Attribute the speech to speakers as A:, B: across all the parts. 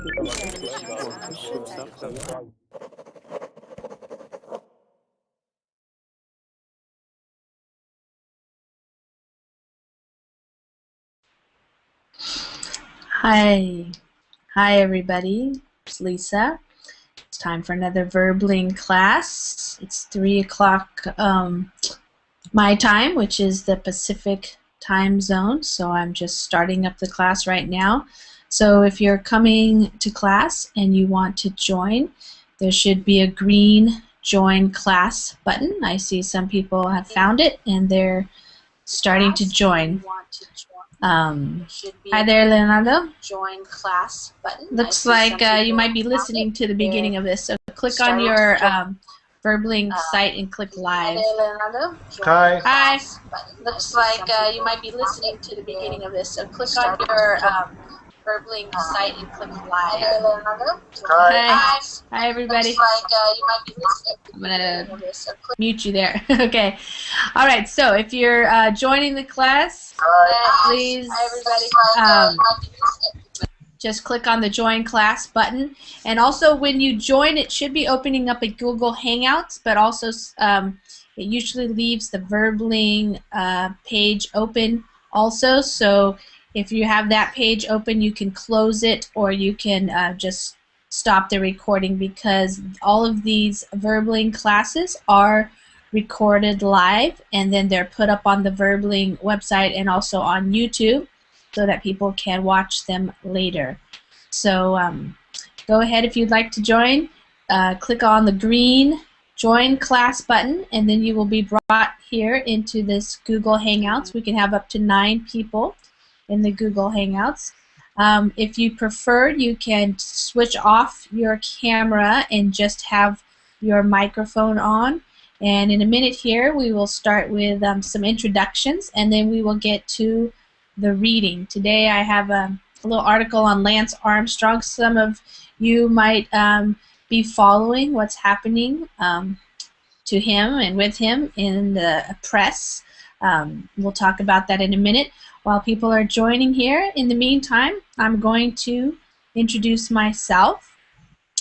A: Hi. Hi, everybody. It's Lisa. It's time for another Verbling class. It's 3 o'clock my time, which is the Pacific time zone, so I'm just starting up the class right now. So if you're coming to class and you want to join, there should be a green Join Class button. I see some people have found it and they're starting to join. Hi there, Leonardo. Join class button. Looks like you might be listening to the beginning of this, so click on your Verbling site and click live. Hi there, Leonardo.
B: Hi.
A: Hi. Looks like you might be listening to the beginning of this, so click on your Verbling site and click live. Hi there, Leonardo.
B: Hi.
A: Hi, everybody.
C: Looks like you might be listening to
A: I'm going to mute you there. Okay. All right, so if you're joining the class, please just click on the Join Class button. And also when you join, it should be opening up a Google Hangouts, but also it usually leaves the Verbling page open also. So if you have that page open, you can close it or you can just stop the recording, because all of these Verbling classes are recorded live and then they're put up on the Verbling website and also on YouTube so that people can watch them later. So go ahead if you'd like to join. Click on the green Join Class button and then you will be brought here into this Google Hangouts. We can have up to 9 people in the Google Hangouts. If you prefer, you can switch off your camera and just have your microphone on. And in a minute here, we will start with some introductions, and then we will get to the reading. Today I have a little article on Lance Armstrong. Some of you might be following what's happening to him and with him in the press. We'll talk about that in a minute. While people are joining here, in the meantime, I'm going to introduce myself,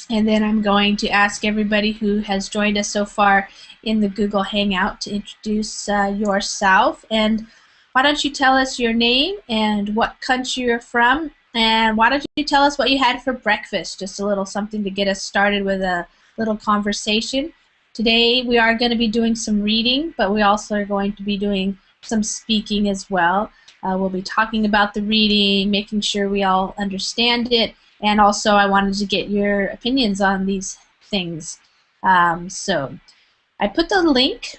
A: and then I'm going to ask everybody who has joined us so far in the Google Hangout to introduce yourself. And why don't you tell us your name and what country you're from, and why don't you tell us what you had for breakfast, just a little something to get us started with a little conversation. Today we are going to be doing some reading, but we also are going to be doing some speaking as well. We'll be talking about the reading, making sure we all understand it, and also I wanted to get your opinions on these things. So I put the link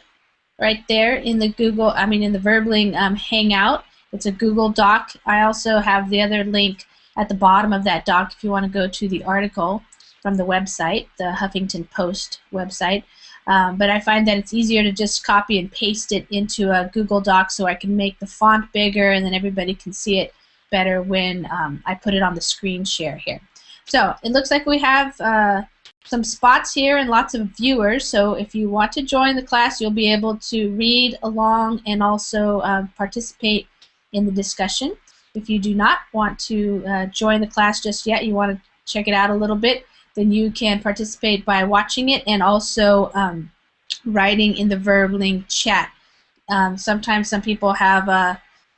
A: right there in the in the Verbling Hangout. It's a Google Doc. I also have the other link at the bottom of that doc if you want to go to the article from the website, the Huffington Post website. But I find that it's easier to just copy and paste it into a Google Doc so I can make the font bigger and then everybody can see it better when I put it on the screen share here. So it looks like we have some spots here and lots of viewers, so if you want to join the class, you'll be able to read along and also participate in the discussion. If you do not want to join the class just yet, you want to check it out a little bit, then you can participate by watching it and also writing in the Verbling chat. Sometimes some people have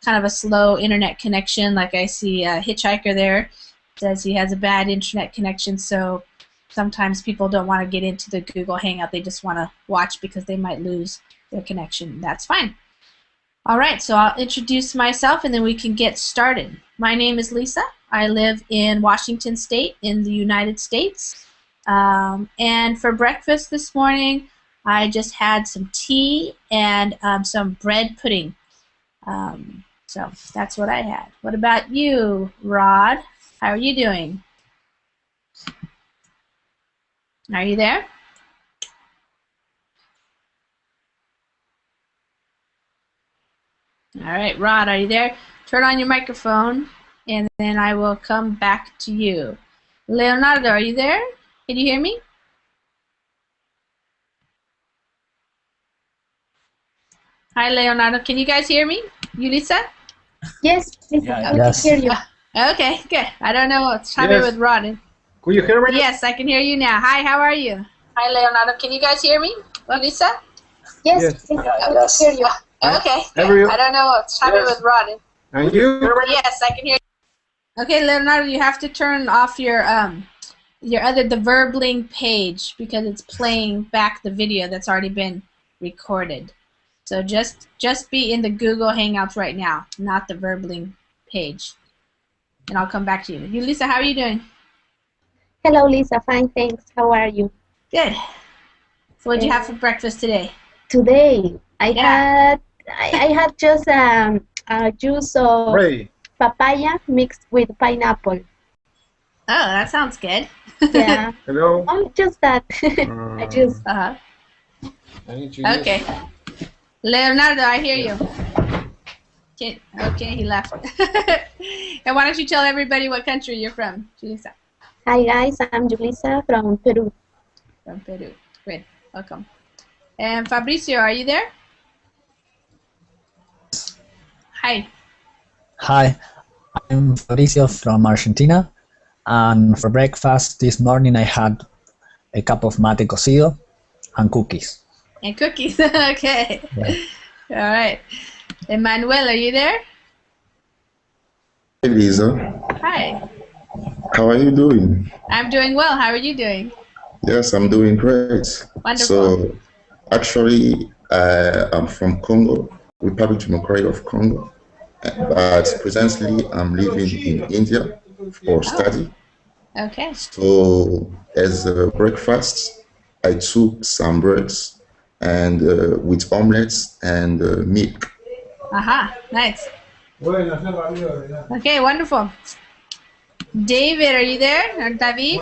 A: kind of a slow internet connection, like I see a Hitchhiker there says he has a bad internet connection, so sometimes people don't want to get into the Google Hangout. They just want to watch because they might lose their connection. That's fine. All right, so I'll introduce myself and then we can get started. My name is Lisa. I live in Washington State in the United States. And for breakfast this morning, I just had some tea and some bread pudding. So that's what I had. What about you, Rod? How are you doing? Are you there? All right, Rod, are you there? Turn on your microphone, and then I will come back to you. Leonardo, are you there? Can you hear me? Hi, Leonardo. Can you guys hear me? Yulisa?
C: Yes,
B: Yeah,
C: we can hear you.
A: Okay, good. I don't know what's happening with Rod.
B: Could you hear me?
A: Yes, I can hear you now. Hi, how are you?
C: Hi, Leonardo. Can you guys hear me? Lisa?
B: Yes.
C: Yes. Hear you. Okay. I don't know what's happening with Rod.
B: And you?
C: Yes, I can hear you.
A: Okay, Leonardo, you have to turn off the Verbling page because it's playing back the video that's already been recorded. So just be in the Google Hangouts right now, not the Verbling page. And I'll come back to you. Lisa, how are you doing?
D: Hello, Lisa. Fine, thanks. How are you?
A: Good. So what did you have for breakfast today?
D: Today, I had just juice of papaya mixed with pineapple.
A: Oh, that sounds good.
D: Yeah.
B: Hello.
D: Oh, just that. I just.
A: Okay. Leonardo, I hear you. Okay, he left. And why don't you tell everybody what country you're from, Julissa?
D: Hi guys, I'm Julissa from Peru.
A: From Peru. Great. Welcome. And Fabricio, are you there? Hi.
E: Hi, I'm Fabricio from Argentina, and for breakfast this morning I had a cup of mate cocido and cookies.
A: And cookies. Okay. Yeah. All right. Emmanuel, are you there?
F: Hey Lisa.
A: Hi.
F: How are you doing?
A: I'm doing well. How are you doing?
F: Yes, I'm doing great.
A: Wonderful.
F: So, actually, I'm from Congo, Republic Democratic of Congo, but presently I'm living in India for study.
A: Okay.
F: So, as a breakfast, I took some breads and with omelets and milk.
A: Aha, nice. Okay, wonderful. David, are you there? Or David?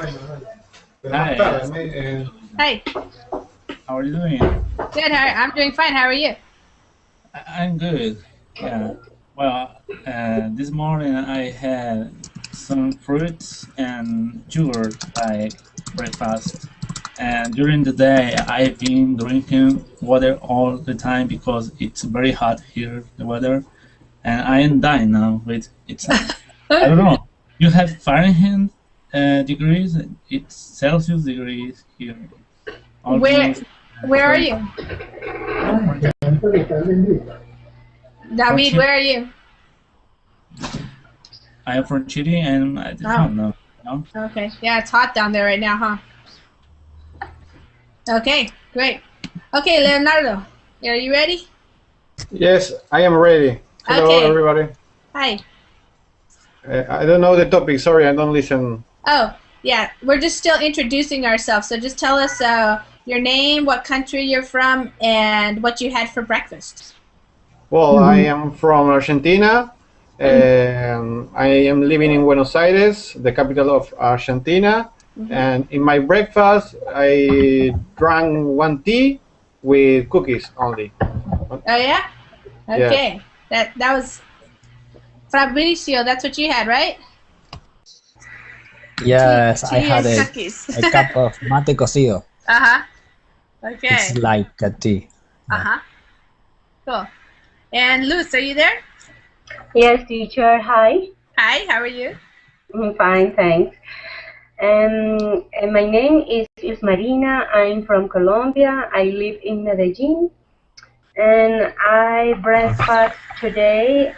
G: Hi.
A: Hi.
G: How are you doing?
A: Good. I'm doing fine. How are you?
G: I'm good. Yeah. Well, this morning I had some fruits and sugar like breakfast. And during the day I've been drinking water all the time because it's very hot here, the weather. And I am dying now with it's I don't know. You have Fahrenheit degrees, it's Celsius degrees here.
A: Where are you? David, where are you?
G: I am from Chile and I don't know. No?
A: Okay. Yeah, it's hot down there right now, huh? Okay, great. Okay, Leonardo, are you ready?
B: Yes, I am ready. Hello, everybody.
A: Hi.
B: I don't know the topic. Sorry, I don't listen.
A: Oh, yeah. We're just still introducing ourselves. So just tell us your name, what country you're from, and what you had for breakfast.
B: Well, I am from Argentina. I am living in Buenos Aires, the capital of Argentina. And in my breakfast, I drank one tea with cookies only.
A: Oh, yeah? Okay. Yeah. That was Fabricio. That's what you had, right?
E: Yes,
A: tea
E: I had a cup of mate cocido.
A: Uh-huh. Okay.
E: It's like a tea.
A: Uh-huh. Cool. And Luz, are you there?
H: Yes, teacher. Hi.
A: Hi, how are you?
H: Fine, thanks. And my name is Marina. I'm from Colombia. I live in Medellin. And I breakfast today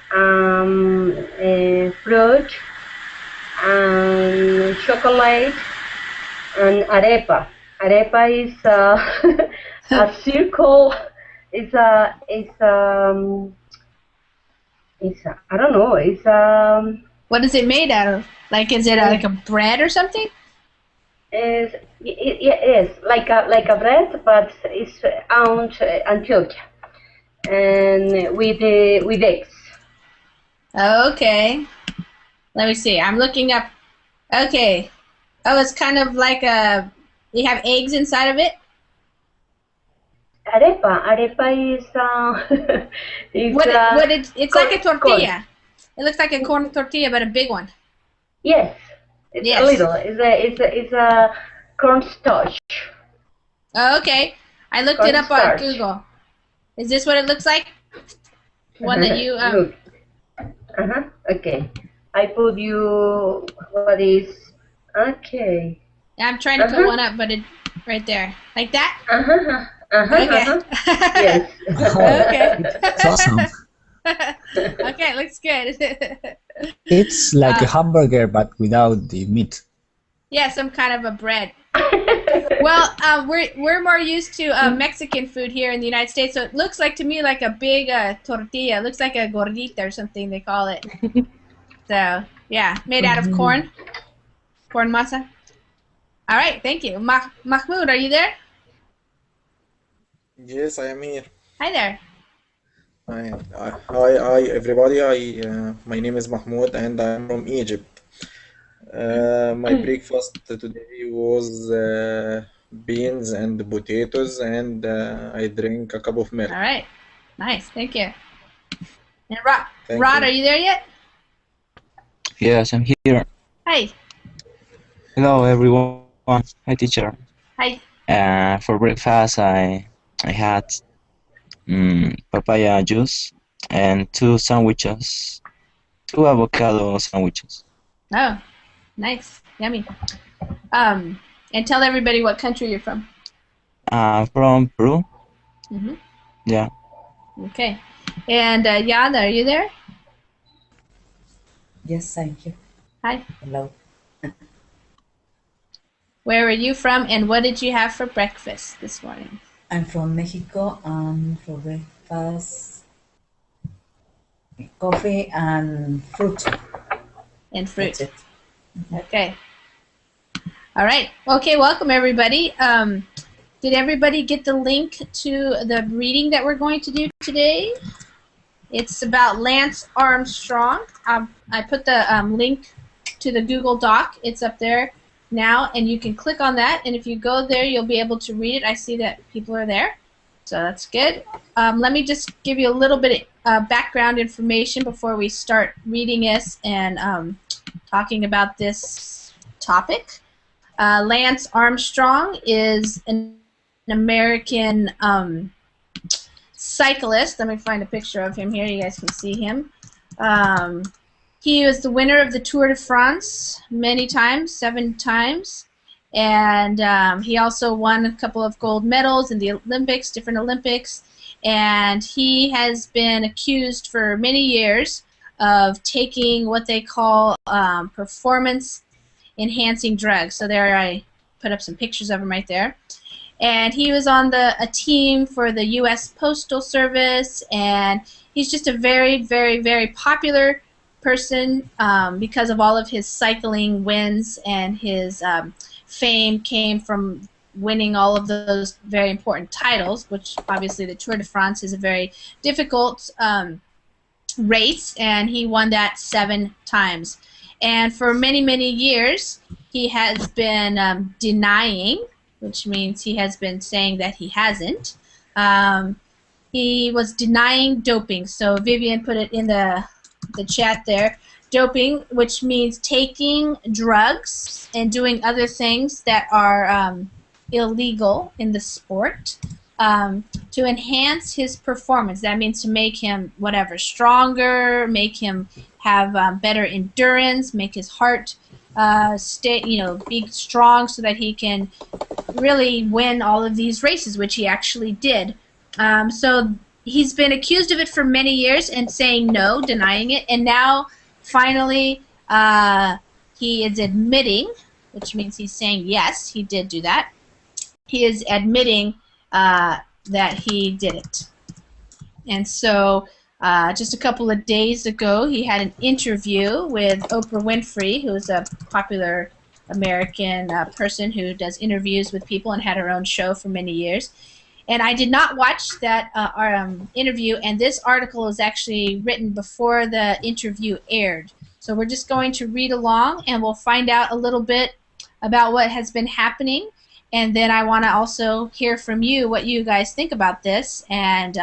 H: fruit and chocolate and arepa. Arepa is a circle. It's I don't know. It's
A: What is it made out of? Like, is it like a bread or something?
H: Yes, like a bread, but it's Antioquia, and with eggs.
A: Okay. Let me see. I'm looking up. Okay. Oh, it's kind of like you have eggs inside of it?
H: Arepa is
A: it's like a tortilla. Corn. It looks like a corn tortilla, but a big one.
H: Yes, it's a little. It's a cornstarch.
A: Oh, okay. I looked it up on Google. Is this what it looks like? One that you
H: Okay. I put you what is Okay.
A: I'm trying to put one up, but it right there, like that. Okay.
H: Yes.
A: Okay.
E: It's awesome.
A: Okay, looks good.
E: It's like a hamburger, but without the meat.
A: Yeah, some kind of a bread. Well, we're more used to Mexican food here in the United States, so it looks like to me like a big tortilla. It looks like a gordita or something they call it. So yeah, made out of corn masa. All right, thank you. Mahmoud, are you there?
I: Yes, I am here.
A: Hi there.
I: Hi, everybody. My name is Mahmoud, and I'm from Egypt. My breakfast today was beans and potatoes, and I drink a cup of milk.
A: All right, nice, thank you. And
I: Thank
A: Rod,
I: you.
A: are you there yet?
J: Yes, I'm here.
A: Hi.
J: Hello, everyone. Hi, teacher.
A: Hi.
J: For breakfast, I had papaya juice and 2 sandwiches, 2 avocado sandwiches.
A: Oh, nice, yummy. And tell everybody what country you're from.
J: From Peru.
A: Mm-hmm.
J: Yeah.
A: Okay. And Yana, are you there?
K: Yes, thank you.
A: Hi.
K: Hello.
A: Where are you from, and what did you have for breakfast this morning?
K: I'm from Mexico, and for breakfast, coffee and fruit.
A: And fruit.
K: That's it.
A: Okay. All right. Okay, welcome everybody. Did everybody get the link to the reading that we're going to do today? It's about Lance Armstrong. I put the link to the Google Doc. It's up there now, and you can click on that, and if you go there, you'll be able to read it. I see that people are there, so that's good. Let me just give you a little bit of background information before we start reading this and talking about this topic. Lance Armstrong is an American cyclist. Let me find a picture of him here. You guys can see him. He was the winner of the Tour de France many times, 7 times. And he also won a couple of gold medals in the Olympics, different Olympics. And he has been accused for many years of taking what they call performance-enhancing drugs. So there I put up some pictures of him right there. And he was on a team for the U.S. Postal Service, and he's just a very, very, very popular person because of all of his cycling wins, and his fame came from winning all of those very important titles, which obviously the Tour de France is a very difficult race, and he won that 7 times. And for many, many years, he has been denying, which means he has been saying that he hasn't. He was denying doping. So Vivian put it in the chat there. Doping, which means taking drugs and doing other things that are illegal in the sport to enhance his performance. That means to make him whatever stronger, make him have better endurance, make his heart be strong so that he can really win all of these races, which he actually did. So he's been accused of it for many years and saying no, denying it, and now finally he is admitting, which means he's saying yes, he did do that. He is admitting that he did it. And so just a couple of days ago, he had an interview with Oprah Winfrey, who is a popular American person who does interviews with people and had her own show for many years. And I did not watch that interview, and this article is actually written before the interview aired. So we're just going to read along, and we'll find out a little bit about what has been happening. And then I want to also hear from you what you guys think about this, and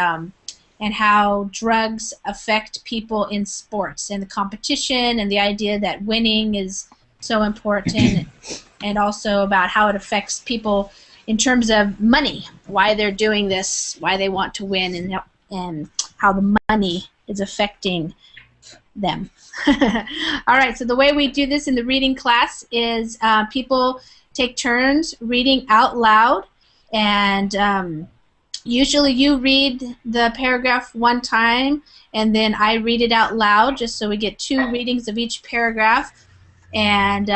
A: how drugs affect people in sports and the competition, and the idea that winning is so important, and also about how it affects people in terms of money, why they're doing this, why they want to win, and how the money is affecting them. All right, so the way we do this in the reading class is people take turns reading out loud, and usually you read the paragraph one time, and then I read it out loud, just so we get 2 readings of each paragraph. And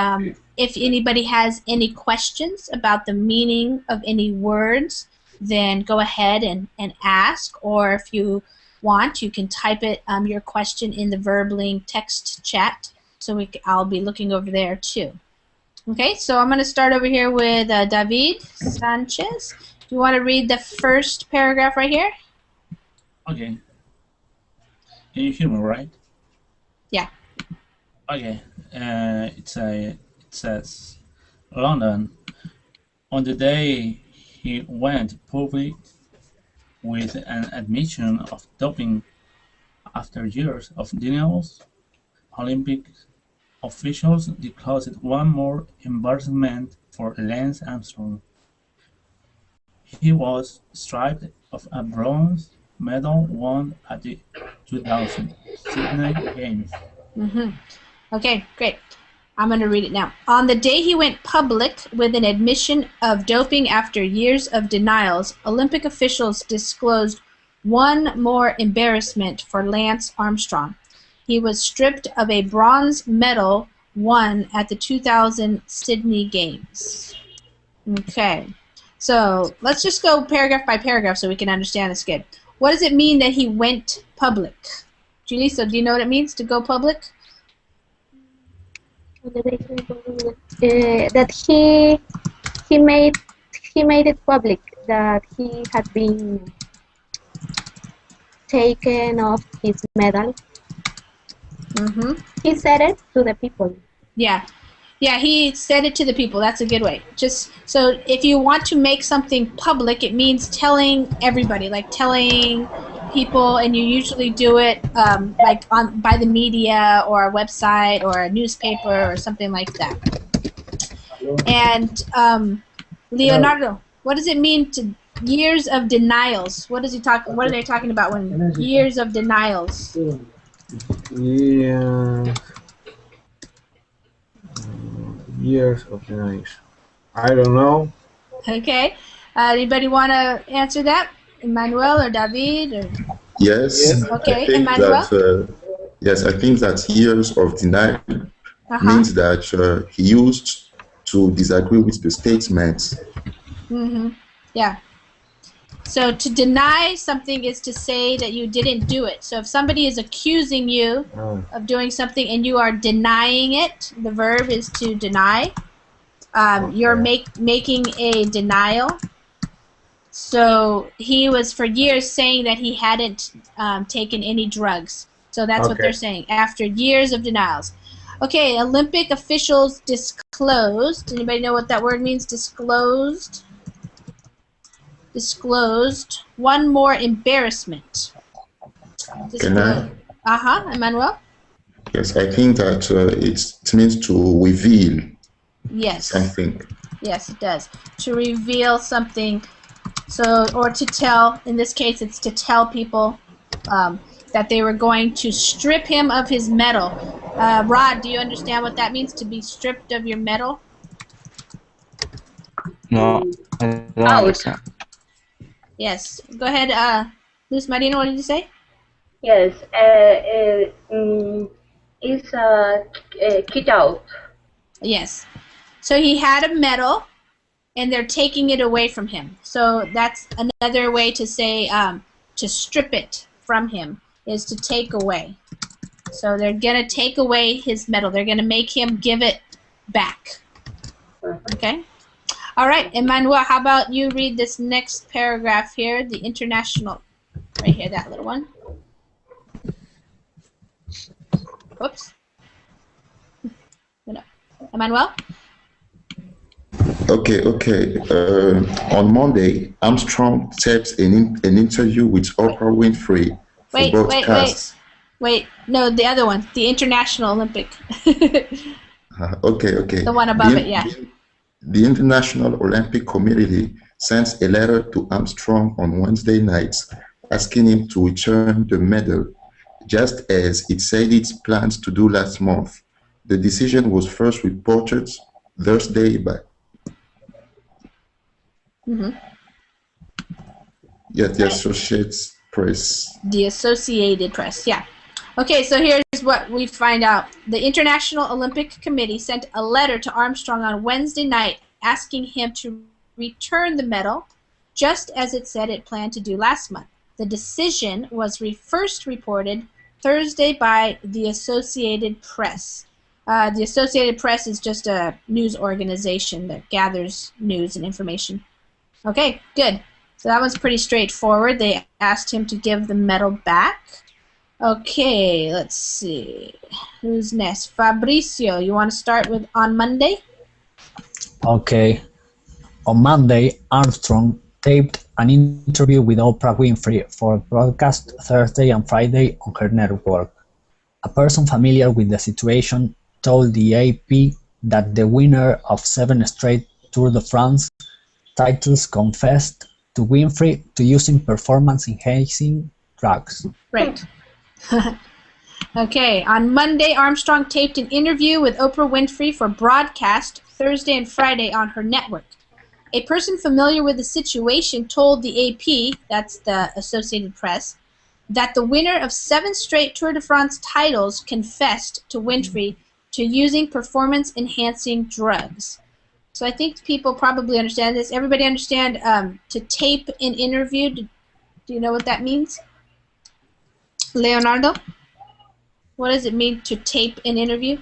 A: if anybody has any questions about the meaning of any words, then go ahead and ask, or if you want, you can type it your question in the Verbling text chat, so I'll be looking over there too. Okay, so I'm going to start over here with David Sanchez. Do you want to read the first paragraph right here?
G: Okay. Can you hear me, right?
A: Yeah.
G: Okay. It says, London. On the day he went public with an admission of doping after years of denials, Olympic officials declared one more embarrassment for Lance Armstrong. He was stripped of a bronze medal won at the 2000 Sydney Games.
A: Okay, great. I'm going to read it now. On the day he went public with an admission of doping after years of denials, Olympic officials disclosed one more embarrassment for Lance Armstrong. He was stripped of a bronze medal won at the 2000 Sydney Games. Okay, so let's just go paragraph by paragraph so we can understand this good. What does it mean that he went public? Julie, so do you know what it means to go public?
D: That he made it public that he had been taken off his medal. He said it to the people.
A: Yeah, he said it to the people. That's a good way. Just so if you want to make something public, it means telling everybody, like telling people, and you usually do it like by the media or a website or a newspaper or something like that. And Leonardo, what does it mean to years of denials? What are they talking about when years of denials?
B: Yeah. Years of denials. I don't know.
A: Okay. Anybody want to answer that? Emmanuel or David? Or?
F: Yes.
A: Okay, Emmanuel?
F: Yes, I think that years of denial means that he used to disagree with the statements.
A: Yeah. So to deny something is to say that you didn't do it. So if somebody is accusing you of doing something and you are denying it, the verb is to deny. You're making a denial. So he was for years saying that he hadn't taken any drugs. So that's what they're saying, after years of denials. Okay, Olympic officials disclosed. Anybody know what that word means, disclosed? Disclosed one more embarrassment. Emmanuel?
F: Yes, I think that it means to reveal something.
A: Yes, it does. To reveal something. So, or to tell, in this case, it's to tell people that they were going to strip him of his medal. Rod, do you understand what that means, to be stripped of your medal?
J: No, I don't understand.
A: Yes. Go ahead, Luz Marina, what did you say?
H: Yes, it's kicked out.
A: Yes. So he had a medal, and they're taking it away from him. So that's another way to say to strip it from him, is to take away. So they're going to take away his medal. They're going to make him give it back. Okay? All right, Emmanuel, how about you read this next paragraph here, the international, right here, that little one. Whoops. Emmanuel?
F: Okay. On Monday, Armstrong taped an interview with Oprah Winfrey for broadcast.
A: Wait. No, the other one, the International Olympic.
F: Okay.
A: The one above it, yeah.
F: The International Olympic Committee sent a letter to Armstrong on Wednesday night asking him to return the medal just as it said it planned to do last month. The decision was first reported Thursday by the Associated Press.
A: The Associated Press, yeah. Okay, so here's what we find out. The International Olympic Committee sent a letter to Armstrong on Wednesday night asking him to return the medal, just as it said it planned to do last month. The decision was first reported Thursday by the Associated Press. The Associated Press is just a news organization that gathers news and information. Okay, good. So that was pretty straightforward. They asked him to give the medal back. Okay, let's see. Who's next? Fabricio, you want to start with on Monday?
E: Okay. On Monday, Armstrong taped an interview with Oprah Winfrey for broadcast Thursday and Friday on her network. A person familiar with the situation told the AP that the winner of 7 straight Tour de France titles confessed to Winfrey to using performance-enhancing drugs.
A: Right. Okay, on Monday, Armstrong taped an interview with Oprah Winfrey for broadcast Thursday and Friday on her network. A person familiar with the situation told the AP, that's the Associated Press, that the winner of 7 straight Tour de France titles confessed to Winfrey to using performance-enhancing drugs. So I think people probably understand this. Everybody understand to tape an interview? Do you know what that means? Leonardo? What does it mean to tape an interview?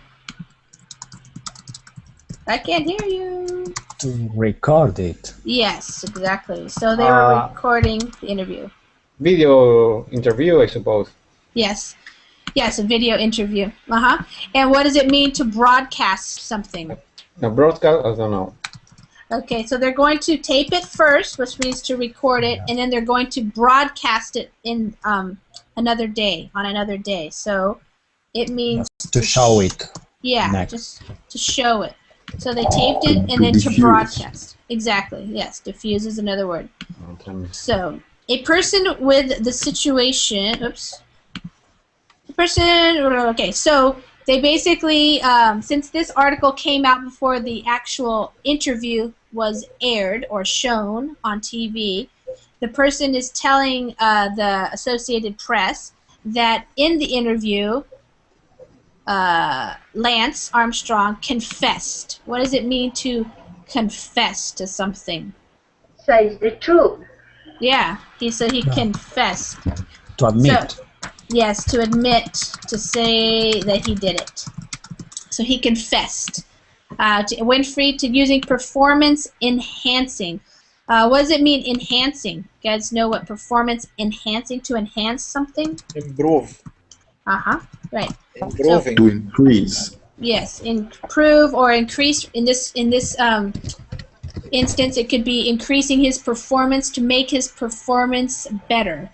A: I can't hear you.
E: To record it.
A: Yes, exactly. So they were recording the interview.
B: Video interview, I suppose.
A: Yes. Yes, a video interview. And what does it mean to broadcast something?
B: A broadcast? I don't know.
A: Okay, so they're going to tape it first, which means to record it, and then they're going to broadcast it in another day, on another day. So it means
E: to show it.
A: Yeah,
E: next.
A: Just to show it. So they taped it and then to broadcast. Exactly, yes. Diffuse is another word. So a person with the situation, okay, so they basically, since this article came out before the actual interview was aired or shown on TV, the person is telling the Associated Press that in the interview, Lance Armstrong confessed. What does it mean to confess to something?
H: Says the truth.
A: Yeah, he said he confessed.
E: To admit.
A: So, yes, to admit, to say that he did it. So he confessed. To Winfrey to using performance enhancing. What does it mean, enhancing? You guys know what performance enhancing, to enhance something?
I: Improve.
A: Right.
I: Improving.
F: To increase.
A: Yes, improve or increase. In this instance, it could be increasing his performance, to make his performance better.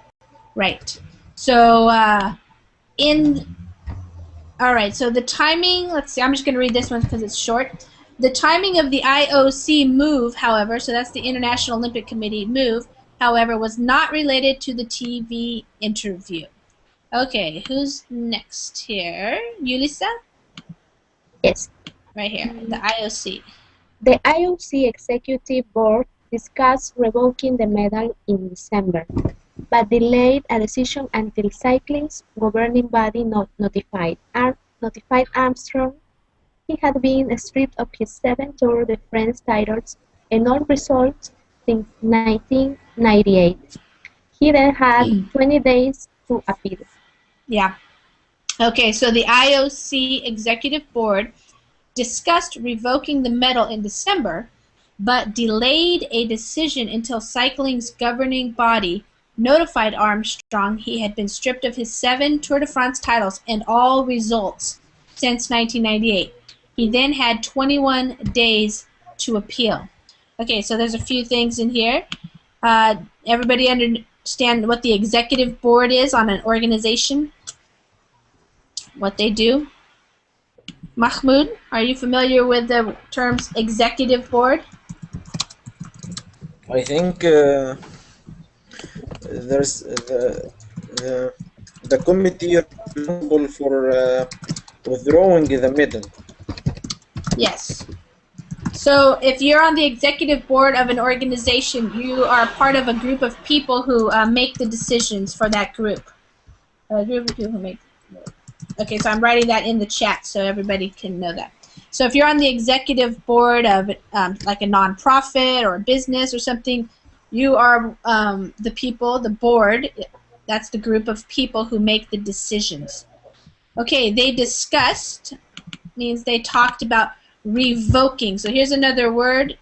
A: Right. So all right, so the timing, let's see, I'm just going to read this one because it's short. The timing of the IOC move, however, so that's the International Olympic Committee move, however, was not related to the TV interview. Okay, who's next here? Yulisa?
D: Yes.
A: Right here, the IOC.
D: The IOC Executive Board discussed revoking the medal in December, but delayed a decision until cycling's governing body notified Armstrong he had been stripped of his 7 Tour de France titles and all results since 1998. He then had 20 days to appeal.
A: Yeah. Okay, so the IOC Executive Board discussed revoking the medal in December, but delayed a decision until cycling's governing body notified Armstrong he had been stripped of his 7 Tour de France titles and all results since 1998. He then had 21 days to appeal. Okay, so there's a few things in here. Everybody understand what the executive board is on an organization? What they do? Mahmoud, are you familiar with the terms executive board?
I: I think there's the the committee responsible for withdrawing the medal.
A: Yes. So if you're on the executive board of an organization, you are part of a group of people who make the decisions for that group. A group of people who make. Okay, so I'm writing that in the chat so everybody can know that. So if you're on the executive board of like a nonprofit or a business or something, you are the people, the board, that's the group of people who make the decisions. Okay, they discussed means they talked about revoking. So here's another word,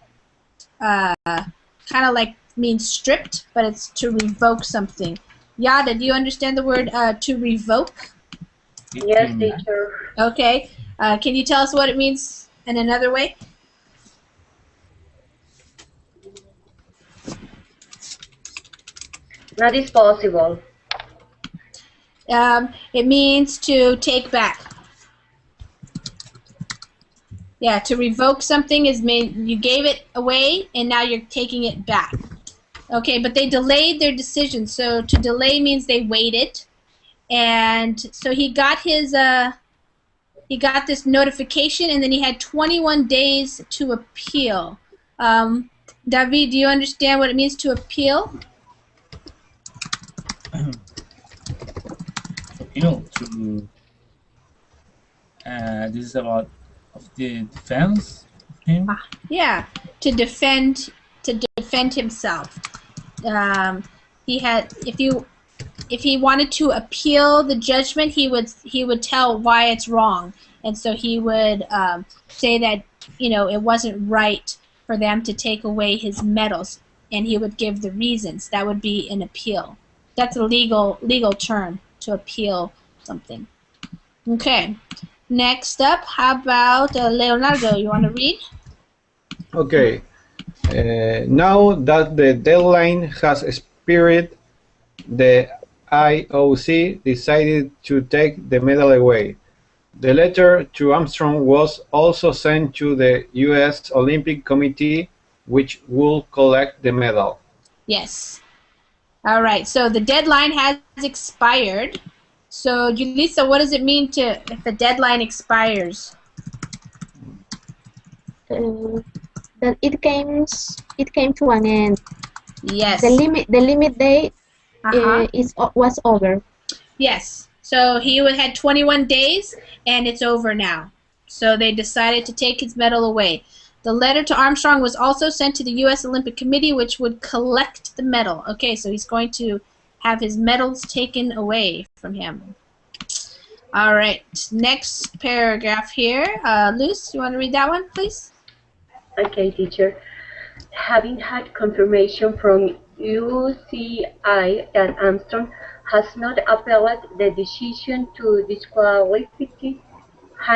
A: kind of like means stripped, but it's to revoke something. Yada, do you understand the word to revoke?
H: Yes, teacher.
A: Okay. Can you tell us what it means in another way?
H: That is possible.
A: It means to take back. Yeah, to revoke something is mean you gave it away and now you're taking it back. Okay, but they delayed their decision. So to delay means they waited. And so he got his he got this notification and then he had 21 days to appeal. David, do you understand what it means to appeal?
G: Appeal to this is about of the defense of him.
A: Yeah, to defend himself. He had if he wanted to appeal the judgment, he would tell why it's wrong, and so he would say that it wasn't right for them to take away his medals, and he would give the reasons. That would be an appeal. That's a legal term, to appeal something. Okay. Next up, how about Leonardo? You want to read?
B: Okay. Now that the deadline has expired, the IOC decided to take the medal away. The letter to Armstrong was also sent to the U.S. Olympic Committee, which will collect the medal.
A: Yes. All right. So the deadline has expired. So, Julissa, what does it mean if the deadline expires?
D: That it came to an end.
A: Yes.
D: The limit date was over.
A: Yes. So he had 21 days, and it's over now. So they decided to take his medal away. The letter to Armstrong was also sent to the U.S. Olympic Committee, which would collect the medal. Okay, so he's going to have his medals taken away from him. All right, next paragraph here. Luz, you want to read that one, please?
H: Okay, teacher. Having had confirmation from UCI that Armstrong has not appealed the decision to disqualify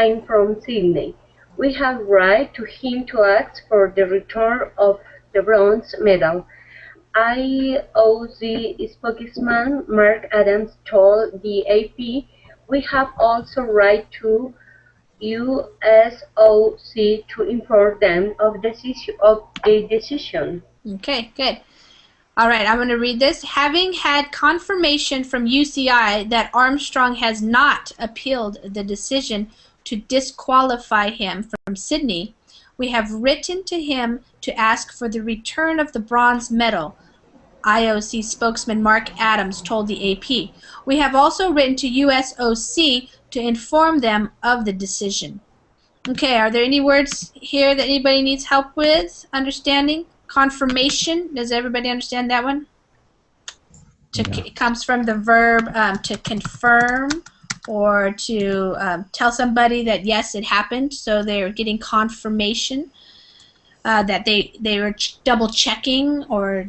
H: him from Sydney, we have right to him to ask for the return of the bronze medal. IOC spokesman Mark Adams told the AP, we have also right to USOC to inform them of the decision.
A: Okay, good. All right, I'm going to read this. Having had confirmation from UCI that Armstrong has not appealed the decision to disqualify him from Sydney, we have written to him to ask for the return of the bronze medal. IOC spokesman Mark Adams told the AP. We have also written to USOC to inform them of the decision. Okay, are there any words here that anybody needs help with understanding? Confirmation, does everybody understand that one? It comes from the verb to confirm or to tell somebody that yes, it happened. So they're getting confirmation that they were double checking or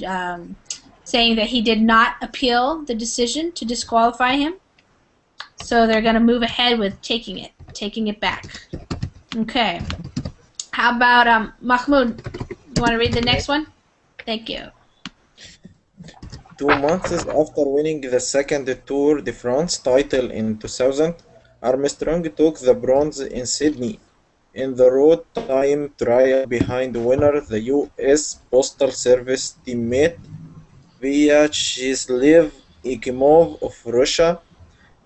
A: saying that he did not appeal the decision to disqualify him. So they're going to move ahead with taking it back. Okay. How about Mahmoud? You want to read the next one? Thank you.
I: 2 months after winning the second Tour de France title in 2000, Armstrong took the bronze in Sydney in the road time trial behind winner the U.S. Postal Service teammate Vyacheslav Ekimov of Russia.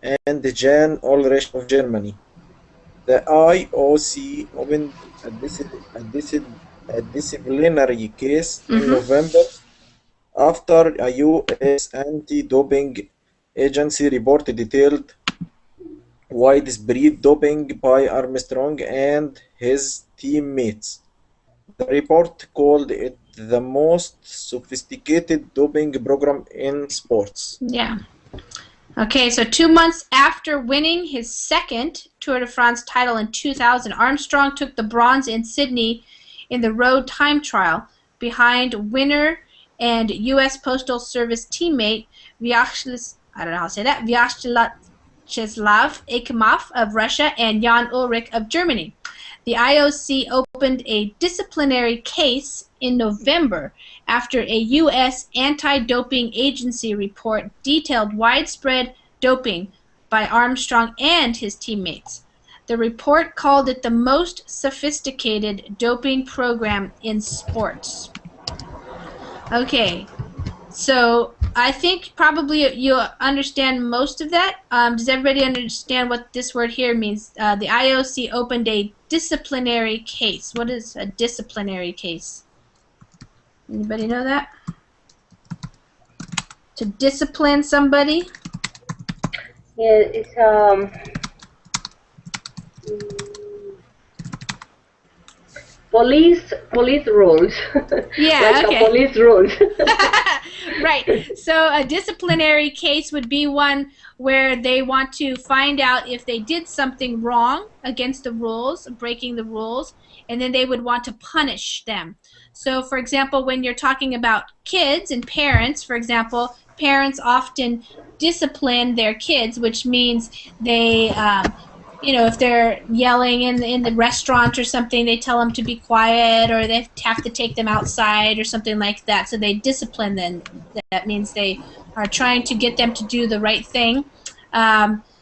I: and Jan Ulrich of Germany. The IOC opened a disciplinary case in November after a U.S. anti-doping agency reported detailed widespread doping by Armstrong and his teammates. The report called it the most sophisticated doping program in sports.
A: Yeah. Okay, so 2 months after winning his second Tour de France title in 2000, Armstrong took the bronze in Sydney in the road time trial behind winner and U.S. Postal Service teammate Vyacheslav Ekimov of Russia and Jan Ulrich of Germany. The IOC opened a disciplinary case in November after a U.S. anti-doping agency report detailed widespread doping by Armstrong and his teammates. The report called it the most sophisticated doping program in sports. Okay, so I think probably you understand most of that. Does everybody understand what this word here means? The IOC opened a disciplinary case. What is a disciplinary case? Anybody know that? To discipline somebody?
H: Yeah, it's police rules.
A: Yeah,
H: like
A: okay.
H: Police rules.
A: Right. So a disciplinary case would be one where they want to find out if they did something wrong against the rules, breaking the rules, and then they would want to punish them. So, for example, when you're talking about kids and parents, for example, parents often discipline their kids, which means they if they're yelling in the restaurant or something, they tell them to be quiet, or they have to take them outside or something like that. So they discipline them. That means they are trying to get them to do the right thing.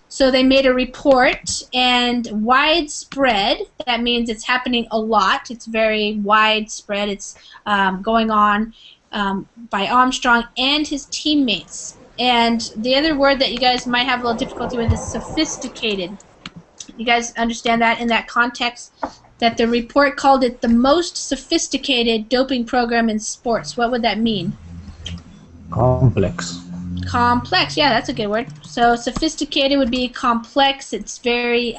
A: So they made a report, and widespread, that means it's happening a lot. It's very widespread. It's going on by Armstrong and his teammates. And the other word that you guys might have a little difficulty with is sophisticated. You guys understand that in that context, that the report called it the most sophisticated doping program in sports. What would that mean?
E: Complex.
A: Complex, yeah, that's a good word. So sophisticated would be complex. It's very,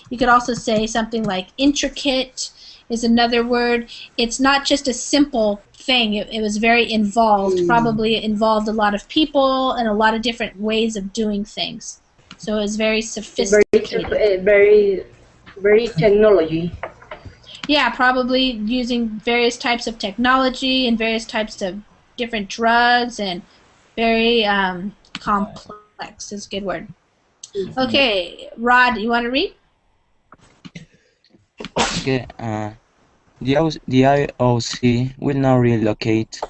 A: you could also say something like intricate is another word. It's not just a simple thing. It was very involved. Probably involved a lot of people and a lot of different ways of doing things. So it's very sophisticated.
H: Very technology.
A: Yeah, probably using various types of technology and various types of different drugs, and very complex is a good word. Okay, Rod, you want to read?
J: Okay, the IOC will now relocate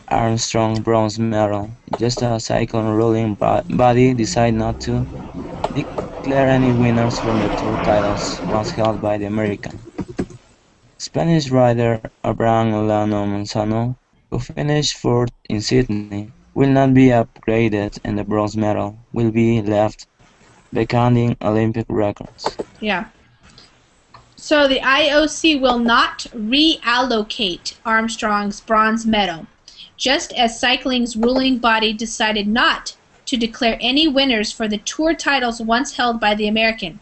J: Armstrong bronze medal, just as cycling ruling body decide not to declare any winners from the Tour titles once held by the American. Spanish rider Abraham Olano Monzano, who finished fourth in Sydney, will not be upgraded, and the bronze medal will be left becoming Olympic records.
A: Yeah. So the IOC will not reallocate Armstrong's bronze medal, just as cycling's ruling body decided not to declare any winners for the Tour titles once held by the American.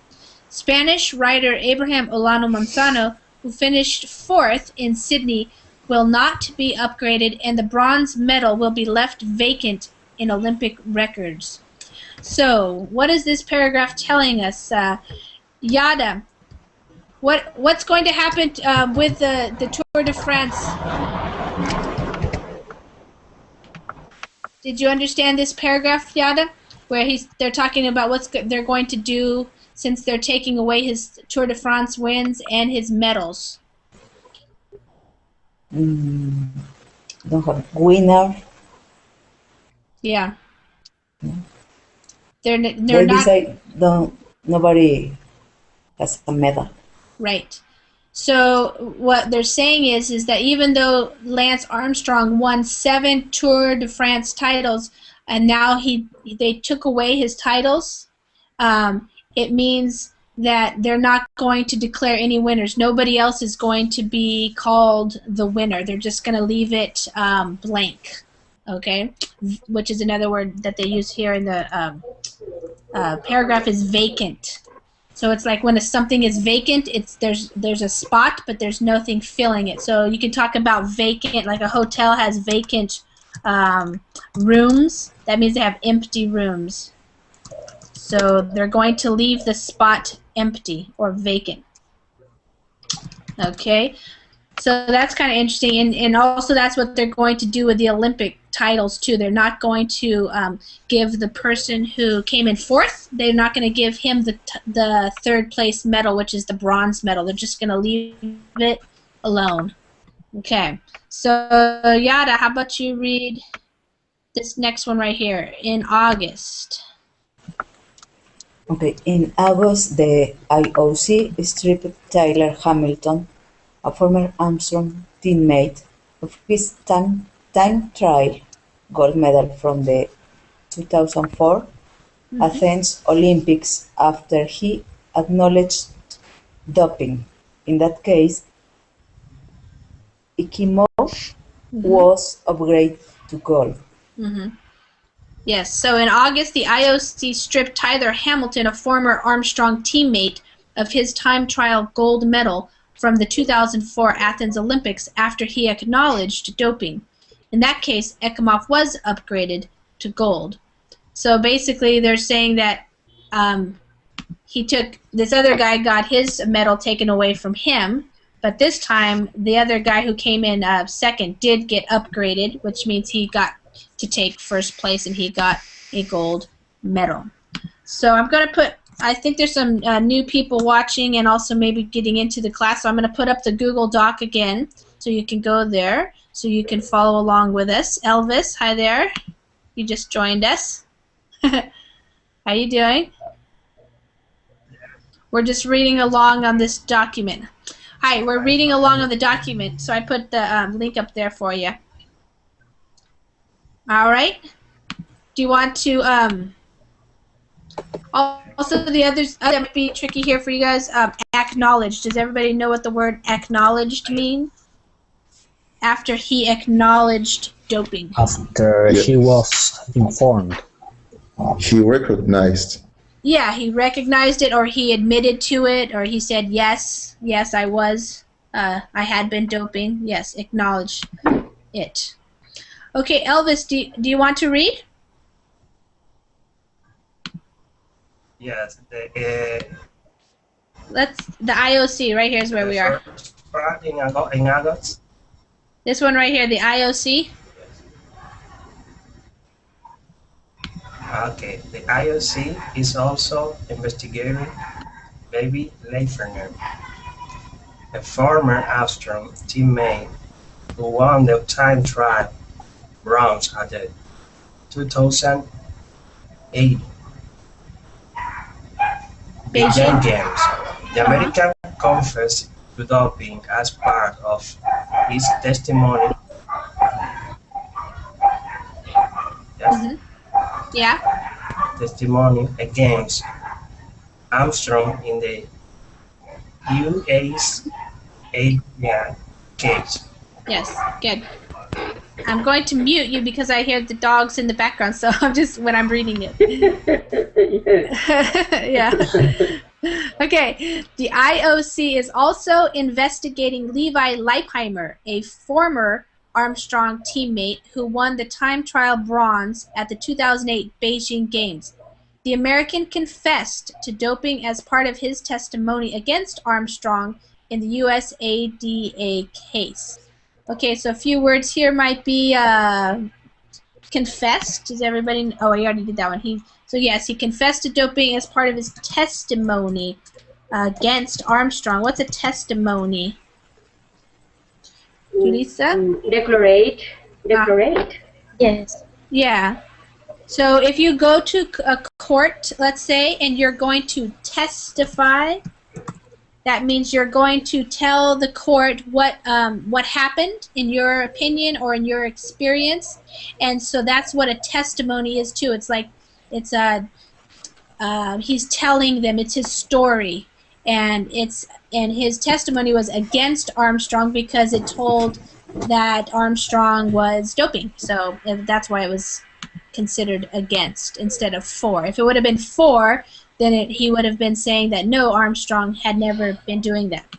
A: Spanish rider Abraham Olano Monzano, who finished fourth in Sydney, will not be upgraded, and the bronze medal will be left vacant in Olympic records. So, what is this paragraph telling us? Yada, what's going to happen with the Tour de France? Did you understand this paragraph, Yada? Where they're talking about what they're going to do since they're taking away his Tour de France wins and his medals.
K: Don't have winner.
A: Yeah.
K: They
A: not.
K: Decide nobody has a medal.
A: Right. So what they're saying is that even though Lance Armstrong won 7 Tour de France titles, and now they took away his titles, it means that they're not going to declare any winners. Nobody else is going to be called the winner. They're just going to leave it blank, okay? Which is another word that they use here in the paragraph is vacant. So it's like when something is vacant, there's a spot, but there's nothing filling it. So you can talk about vacant, like a hotel has vacant rooms. That means they have empty rooms. So they're going to leave the spot empty or vacant. Okay, so that's kind of interesting, and also that's what they're going to do with the Olympic titles too. They're not going to give the person who came in fourth, they're not going to give him the third place medal, which is the bronze medal. They're just going to leave it alone. Okay, so Yada, how about you read this next one right here? In August.
K: Okay, in August, the IOC stripped Tyler Hamilton, a former Armstrong teammate, of his time trial gold medal from the 2004 Athens Olympics after he acknowledged doping. In that case, Ikimov was upgraded to gold.
A: Yes, so in August, the IOC stripped Tyler Hamilton, a former Armstrong teammate, of his time trial gold medal from the 2004 Athens Olympics after he acknowledged doping. In that case, Ekimov was upgraded to gold. So basically, they're saying that this other guy got his medal taken away from him, but this time, the other guy who came in second did get upgraded, which means he got to take first place and he got a gold medal. So I'm going to put, I think there's some new people watching and also maybe getting into the class, so I'm going to put up the Google Doc again so you can go there so you can follow along with us. Elvis, hi there. You just joined us. How you doing? We're just reading along on this document. Hi, we're reading along on the document, so I put the link up there for you. All right. Do you want to also the others that might be tricky here for you guys? Acknowledged. Does everybody know what the word acknowledged means? After he acknowledged doping.
E: After he was informed.
F: He recognized.
A: Yeah, he recognized it, or he admitted to it, or he said yes, yes, I was, I had been doping. Yes, acknowledge it. Okay, Elvis, do you want to read?
L: Yes.
A: Let's the IOC right here is where we are.
L: In August.
A: This one right here, the IOC.
L: Okay, the IOC is also investigating Baby Leiferner, a former Armstrong teammate who won the time trial bronze at the 2008 Beijing Games. The American confessed to doping as part of his testimony. Yes.
A: Yeah.
L: Testimony against Armstrong in the U.S. case.
A: Yes, good. I'm going to mute you because I hear the dogs in the background, so I'm just when I'm reading it. Yeah. Okay. The IOC is also investigating Levi Leipheimer, a former Armstrong teammate who won the time trial bronze at the 2008 Beijing Games. The American confessed to doping as part of his testimony against Armstrong in the USADA case. Okay, so a few words here might be confessed. Does everybody? Oh, I already did that one. So yes, he confessed to doping as part of his testimony against Armstrong. What's a testimony? Julissa?
H: Declarate.
D: Yes.
A: Yeah. So if you go to a court, let's say, and you're going to testify, that means you're going to tell the court what happened in your opinion or in your experience, and so that's what a testimony is too. It's like it's he's telling them, it's his story, and his testimony was against Armstrong because it told that Armstrong was doping. So that's why it was considered against instead of for. If it would have been for, then he would have been saying that no, Armstrong had never been doing that.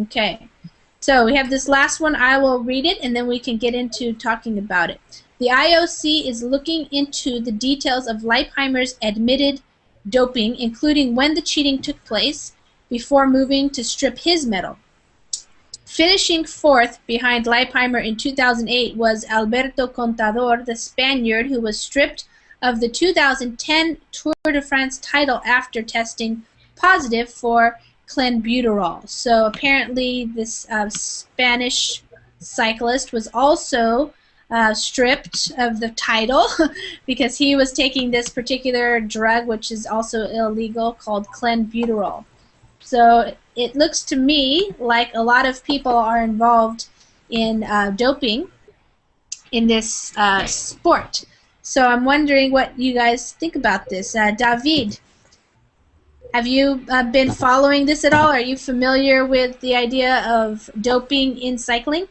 A: Okay. So we have this last one. I will read it, and then we can get into talking about it. The IOC is looking into the details of Leipheimer's admitted doping, including when the cheating took place, before moving to strip his medal. Finishing fourth behind Leipheimer in 2008 was Alberto Contador, the Spaniard, who was stripped of the 2010 Tour de France title after testing positive for clenbuterol. So apparently this Spanish cyclist was also stripped of the title because he was taking this particular drug, which is also illegal, called clenbuterol. So it looks to me like a lot of people are involved in doping in this sport. So I'm wondering what you guys think about this. David, have you been following this at all? Are you familiar with the idea of doping in cycling?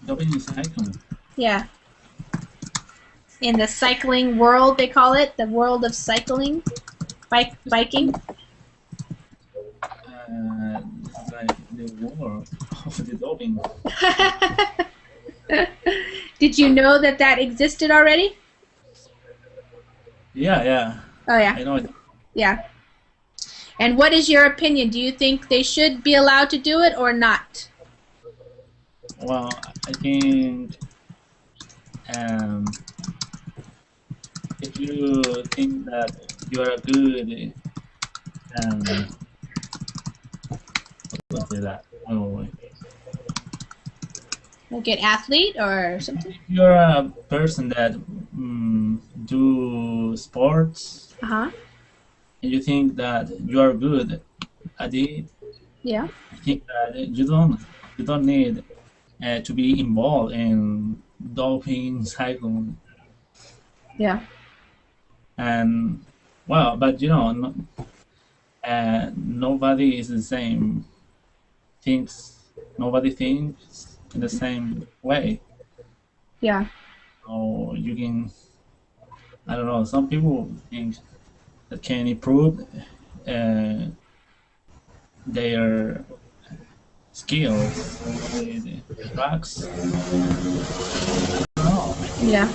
G: Doping in cycling?
A: Yeah. In the cycling world, they call it, the world of cycling, biking.
G: Like the world of the doping.
A: Did you know that that existed already?
G: Yeah.
A: Oh, yeah.
G: I know it.
A: Yeah. And what is your opinion? Do you think they should be allowed to do it or not?
G: Well, I think if you think that you are a good what's that? Oh,
A: like an athlete or something?
G: If you're a person that do sports,
A: and
G: you think that you are good at it,
A: yeah,
G: I think that you don't need to be involved in doping cycling.
A: Yeah.
G: And well, but you know, nobody is the same. Nobody thinks in the same way.
A: Yeah.
G: So you can, I don't know, some people think that can improve their skills with drugs.
A: Yeah.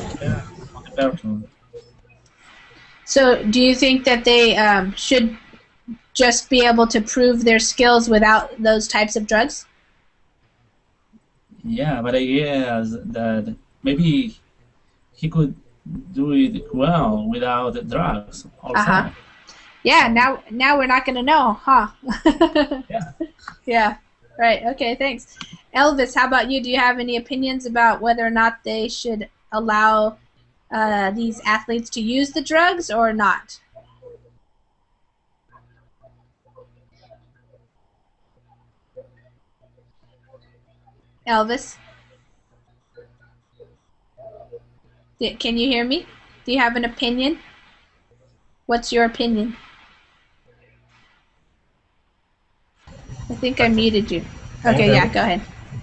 G: On the person.
A: So do you think that they should just be able to prove their skills without those types of drugs?
G: Yeah, but I guess that maybe he could do it well without the drugs also.
A: Yeah, now we're not going to know, huh?
G: Yeah.
A: Yeah, right. Okay, thanks. Elvis, how about you? Do you have any opinions about whether or not they should allow these athletes to use the drugs or not? Elvis? Can you hear me? Do you have an opinion? What's your opinion? I think I muted you. Okay, yeah, go ahead.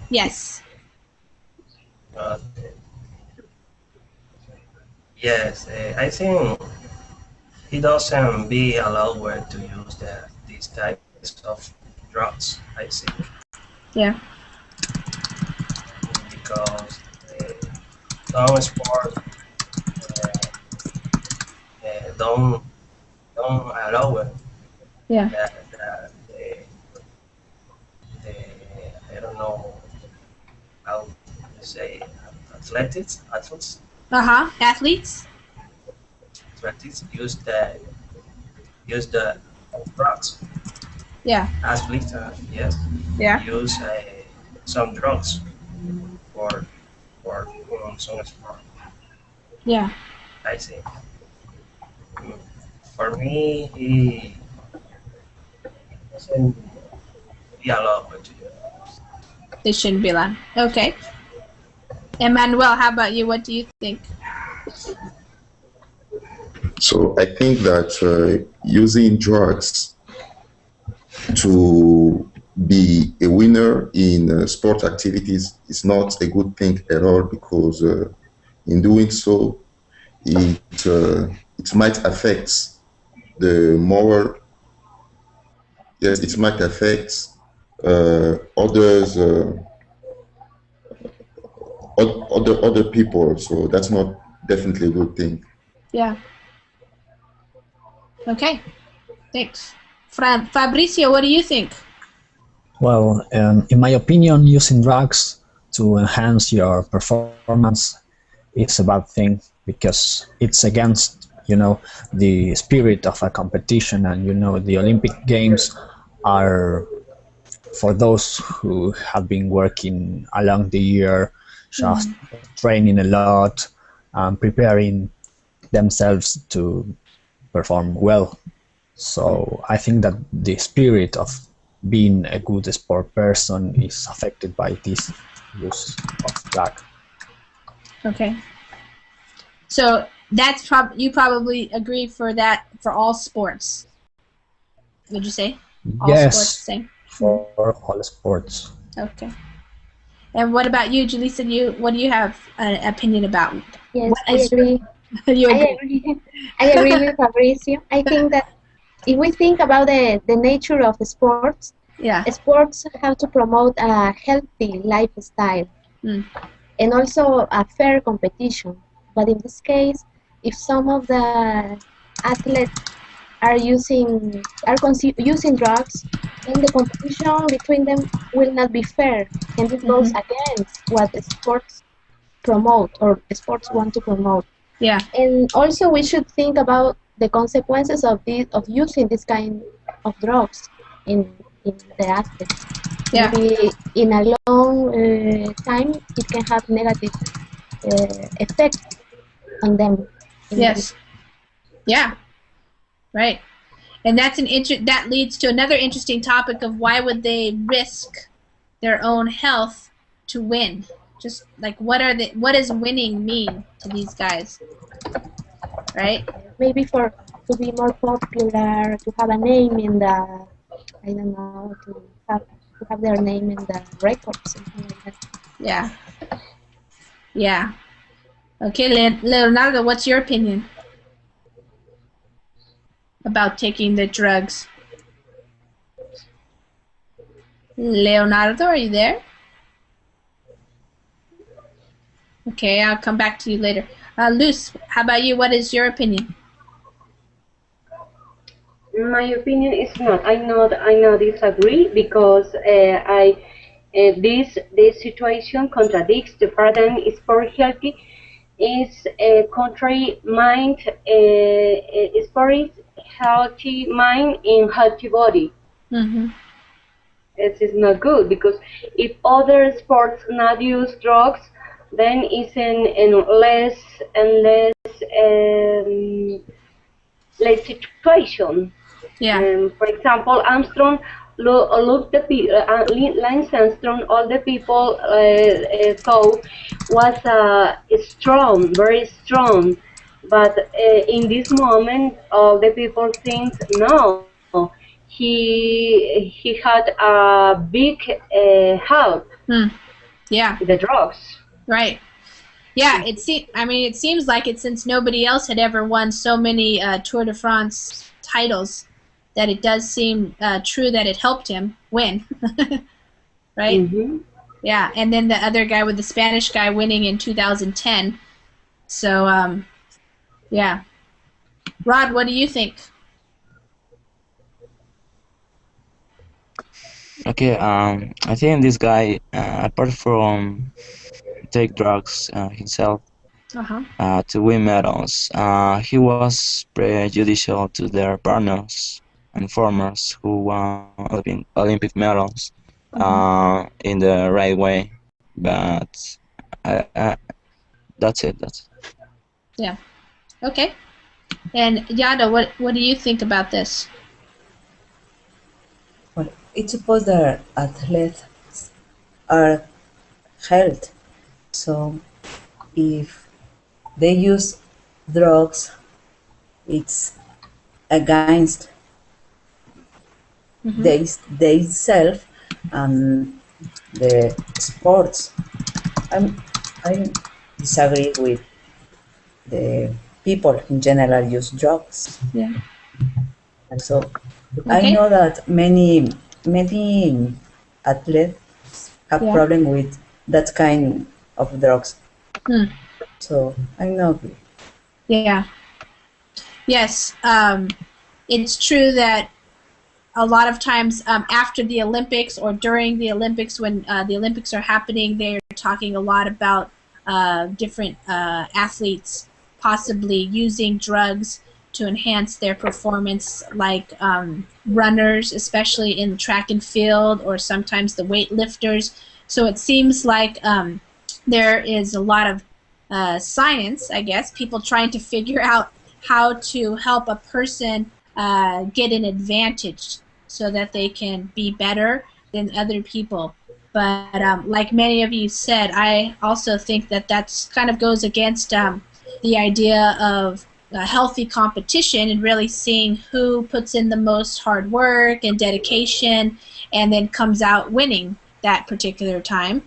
A: Yes.
L: Yes, I think he doesn't be allowed to use these types of drugs, I think.
A: Yeah.
L: Because some sport don't allow it.
A: Yeah.
L: I don't know how to say athletes.
A: Athletes
L: use the drugs.
A: Yeah.
L: Athletes, yes.
A: Yeah.
L: Use some drugs for some sport.
A: Yeah.
L: I think. For me, he doesn't be allowed to do that.
A: They shouldn't be allowed. Okay. Emmanuel, how about you? What do you think?
F: So I think that using drugs to be a winner in sport activities is not a good thing at all, because in doing so, it might affect the moral. Yes, it might affect others, other people. So that's not definitely a good thing.
A: Yeah. Okay. Thanks. Fabricio, what do you think?
E: Well, in my opinion, using drugs to enhance your performance is a bad thing, because it's against, the spirit of a competition. And the Olympic Games are for those who have been working along the year, just training a lot, preparing themselves to perform well. So I think that the spirit of being a good sport person is affected by this use of drug.
A: Okay. So that's you probably agree for that for all sports. Would you say? All
E: Yes,
A: sports the same?
E: For all sports.
A: Okay. And what about you, Julissa? What do you have an opinion about?
D: Yes, I agree.
A: You agree?
D: I agree with Fabricio. I think that if we think about the nature of sports, sports have to promote a healthy lifestyle and also a fair competition. But in this case, if some of the athletes are using drugs, then the competition between them will not be fair, and it goes against what the sports promote or sports want to promote.
A: Yeah.
D: And also we should think about the consequences of using this kind of drugs in the athletes.
A: Yeah.
D: Maybe in a long time it can have negative effect on them.
A: Yes. Yeah. Right. And that's that leads to another interesting topic of why would they risk their own health to win? Just like what does winning mean to these guys? Right?
D: Maybe to be more popular, to have a name in the, I don't know, to have their name in the records, something like that.
A: Yeah. Yeah. Okay, Leonardo, what's your opinion about taking the drugs? Leonardo, are you there? Okay, I'll come back to you later. Luz, how about you? What is your opinion?
H: My opinion is not. I not disagree, because this situation contradicts the paradigm is for healthy. Is a contrary mind. Sport is healthy mind in healthy body. It is not good, because if other sports not use drugs, then it's in less and less situation.
A: Yeah.
H: For example, Armstrong, look the Lance Armstrong, all the people thought was strong, very strong, but in this moment, all the people think no. He had a big help.
A: Yeah.
H: The drugs.
A: Right. Yeah. It seems like it, since nobody else had ever won so many Tour de France titles, that it does seem true that it helped him win. Right? Yeah. And then the other guy, with the Spanish guy, winning in 2010. So yeah. Rod, what do you think?
J: Okay, I think this guy, apart from take drugs himself to win medals, he was prejudicial to their partners and formers who won Olympic medals in the right way. But that's it.
A: Yeah. Okay. And Yada, what do you think about this?
K: Well, it's supposed that athletes are health. So if they use drugs it's against they self and the sports. I disagree with the people in general use drugs.
A: Yeah.
K: And so I know that many athletes have problem with that kind of drugs. So I know.
A: Yeah. Yes. It's true that a lot of times after the Olympics or during the Olympics, when the Olympics are happening, they're talking a lot about different athletes possibly using drugs to enhance their performance, like runners, especially in track and field, or sometimes the weightlifters. So it seems like there is a lot of science, I guess, people trying to figure out how to help a person get an advantage so that they can be better than other people. But like many of you said, I also think that that's kind of goes against the idea of healthy competition and really seeing who puts in the most hard work and dedication and then comes out winning that particular time.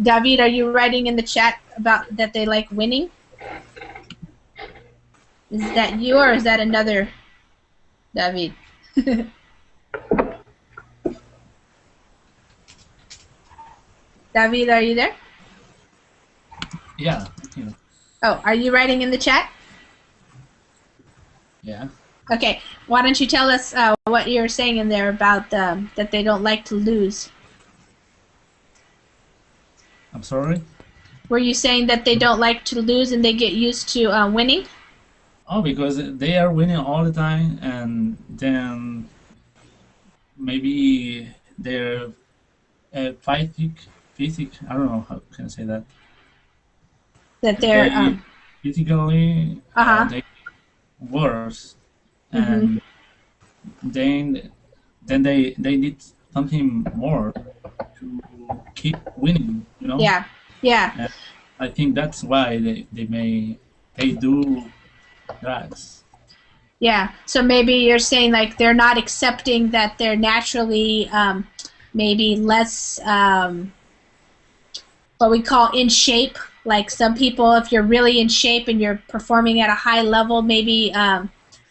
A: David, are you writing in the chat about that they like winning? Is that you or is that another David? David, are you there?
G: Yeah.
A: Oh, are you writing in the chat?
G: Yeah.
A: Okay. Why don't you tell us what you're saying in there about that they don't like to lose?
G: I'm sorry?
A: Were you saying that they don't like to lose and they get used to winning?
G: Oh, because they are winning all the time, and then maybe they're physic. I don't know how can I say that.
A: That they're
G: physically they worse, and then they need something more to keep winning. You know.
A: Yeah. Yeah.
G: And I think that's why they do drugs.
A: Yeah, so maybe you're saying like they're not accepting that they're naturally maybe less what we call in shape. Like some people, if you're really in shape and you're performing at a high level, maybe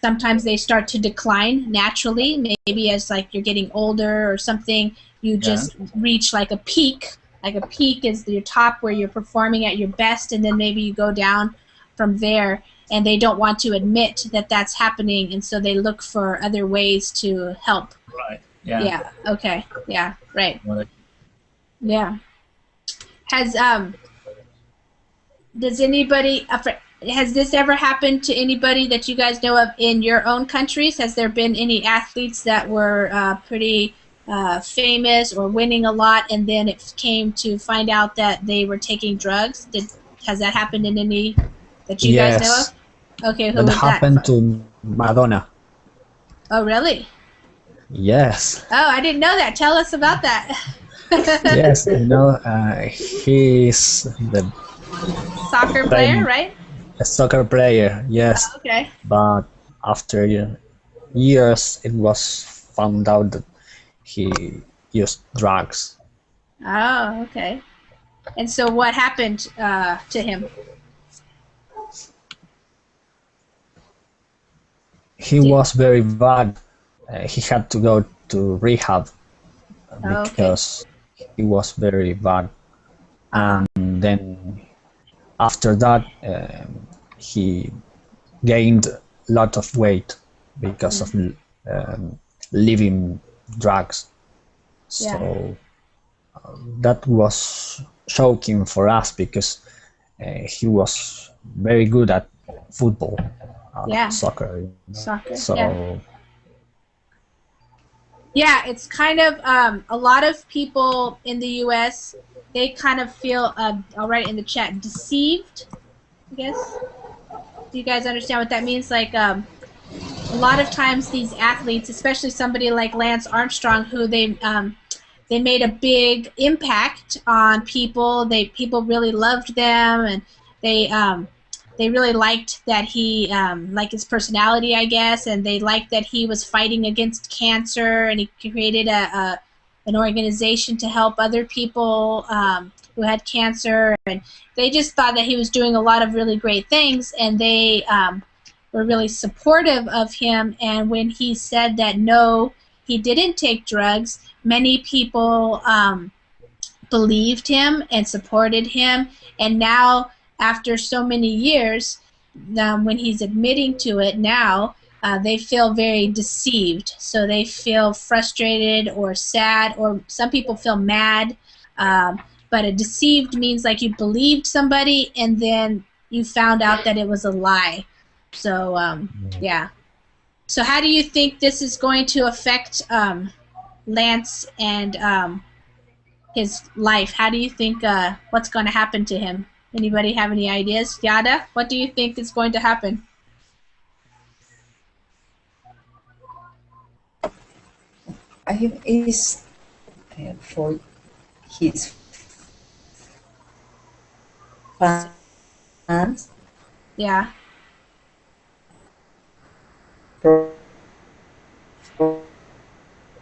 A: sometimes they start to decline naturally. Maybe as like you're getting older or something, you just reach like a peak. Like a peak is your top where you're performing at your best, and then maybe you go down from there. And they don't want to admit that that's happening, and so they look for other ways to help.
G: Right. Yeah.
A: Yeah. Okay. Yeah. Right.
G: Well,
A: Yeah. Has this ever happened to anybody that you guys know of in your own countries? Has there been any athletes that were pretty famous or winning a lot, and then it came to find out that they were taking drugs? Has that happened in any that you guys know of? Okay, who was that?
E: That happened to Madonna.
A: Oh, really?
E: Yes.
A: Oh, I didn't know that. Tell us about that.
E: Yes, he's the
A: soccer player, right?
E: A soccer player, yes.
A: Oh, okay.
E: But after years, it was found out that he used drugs.
A: Oh, okay. And so what happened to him?
E: He was very bad. He had to go to rehab because he was very bad. And then after that, he gained a lot of weight because of leaving drugs. So that was shocking for us because he was very good at football. Soccer. So
A: yeah, it's kind of a lot of people in the U.S. they kind of feel I'll write it in the chat, deceived, I guess. Do you guys understand what that means? Like a lot of times these athletes, especially somebody like Lance Armstrong, who they made a big impact on people. People really loved them, and they they really liked that he, like his personality, I guess, and they liked that he was fighting against cancer, and he created an organization to help other people who had cancer, and they just thought that he was doing a lot of really great things, and they were really supportive of him. And when he said that no, he didn't take drugs, many people believed him and supported him, and now after so many years, when he's admitting to it now, they feel very deceived. So they feel frustrated or sad, or some people feel mad. But a deceived means like you believed somebody and then you found out that it was a lie. So, yeah. So how do you think this is going to affect Lance and his life? How do you think what's going to happen to him? Anybody have any ideas? Yada, what do you think is going to happen?
K: I think it's for his fans.
A: Yeah.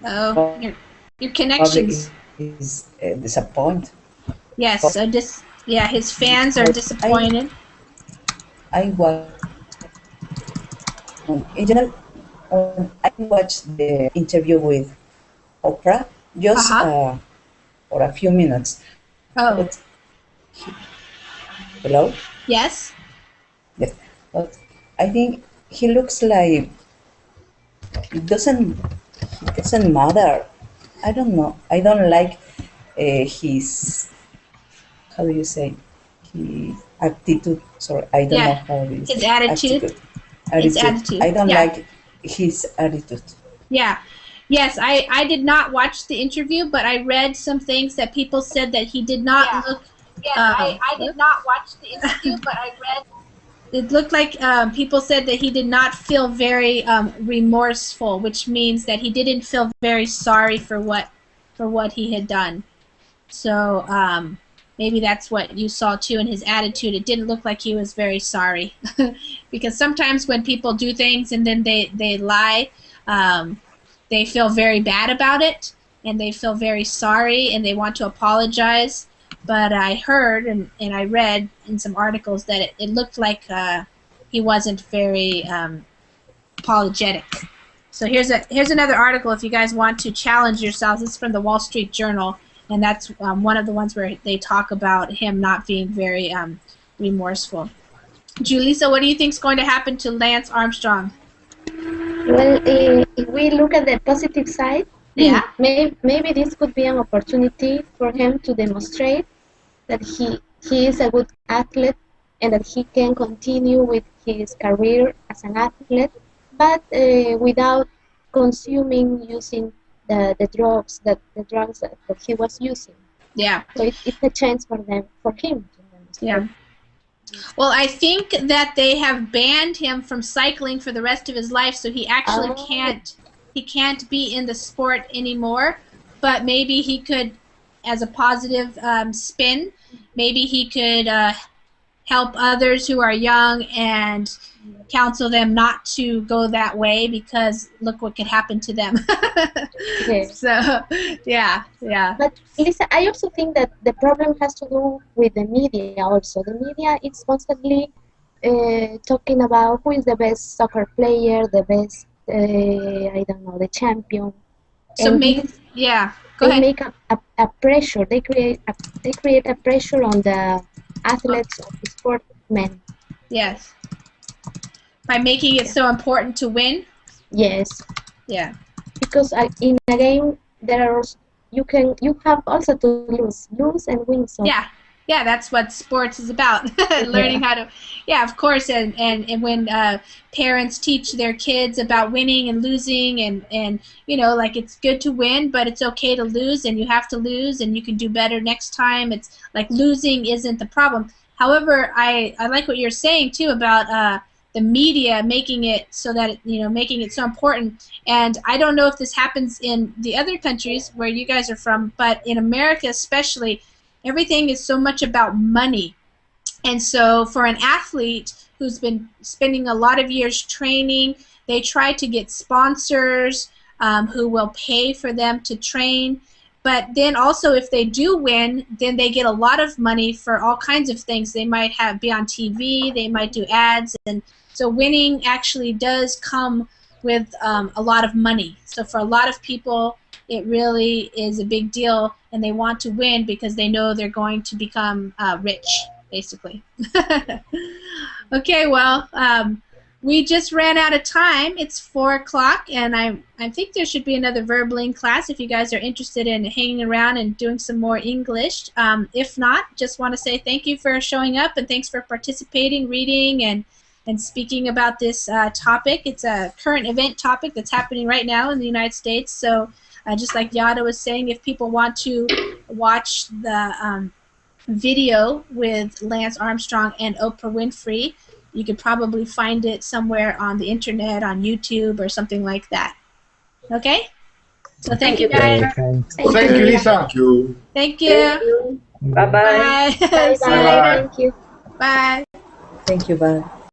A: Oh, your connections
K: is disappointed.
A: Yes, so yeah, his fans are disappointed.
K: I watch in general. I watched the interview with Oprah just for a few minutes.
A: Oh.
K: But hello?
A: Yes.
K: Yes, but I think he looks like it doesn't matter. I don't know. I don't like his, how do you say, his attitude. Sorry, I don't know how it is.
A: His attitude. His attitude.
K: I don't like his attitude.
A: Yeah. Yes, I did not watch the interview, but I read some things that people said that he did not look.
C: Yes, I did not watch the interview, but I read.
A: It looked like people said that he did not feel very remorseful, which means that he didn't feel very sorry for what he had done. So maybe that's what you saw too in his attitude. It didn't look like he was very sorry, because sometimes when people do things and then they lie, they feel very bad about it and they feel very sorry and they want to apologize. But I heard and I read in some articles that it looked like he wasn't very apologetic. So here's another article if you guys want to challenge yourselves. It's from the Wall Street Journal, and that's one of the ones where they talk about him not being very remorseful. Julissa, what do you think is going to happen to Lance Armstrong?
D: Well, if we look at the positive side, maybe this could be an opportunity for him to demonstrate that he is a good athlete and that he can continue with his career as an athlete, but without using the drugs that he was using.
A: Yeah.
D: So it's a chance for him.
A: Yeah. Well, I think that they have banned him from cycling for the rest of his life, so he actually can't be in the sport anymore. But maybe he could, as a positive spin, maybe he could help others who are young and counsel them not to go that way, because look what could happen to them. So, yeah.
D: But Lisa, I also think that the problem has to do with the media also. The media is constantly talking about who is the best soccer player, the best, I don't know, the champion.
A: So
D: and
A: go ahead.
D: Make a pressure. They create a pressure on the athletes or the sportsmen.
A: Yes. By making it so important to win?
D: Yes.
A: Yeah.
D: Because in a game you have also to lose and win. So.
A: Yeah, that's what sports is about. Learning how to, of course, and when parents teach their kids about winning and losing, and like it's good to win, but it's okay to lose, and you have to lose, and you can do better next time. It's like losing isn't the problem. However, I like what you're saying too about the media making it so that making it so important. And I don't know if this happens in the other countries where you guys are from, but in America especially, everything is so much about money. And so for an athlete who's been spending a lot of years training. They try to get sponsors who will pay for them to train. But then also if they do win, then they get a lot of money for all kinds of things. They might be on TV, they might do ads, and so winning actually does come with a lot of money. So for a lot of people, it really is a big deal, and they want to win because they know they're going to become rich, basically. Okay, well, we just ran out of time. It's 4 o'clock, and I think there should be another Verbling class if you guys are interested in hanging around and doing some more English. If not, just want to say thank you for showing up, and thanks for participating, reading, and speaking about this topic. It's a current event topic that's happening right now in the United States. So just like Yada was saying, if people want to watch the video with Lance Armstrong and Oprah Winfrey, you could probably find it somewhere on the internet, on YouTube or something like that. Okay? So thank you guys.
B: Thank you, Lisa.
F: Thank you.
A: Thank you.
H: Bye-bye.
A: Bye. See you later.
D: Thank you.
A: Bye.
K: Thank you, bye.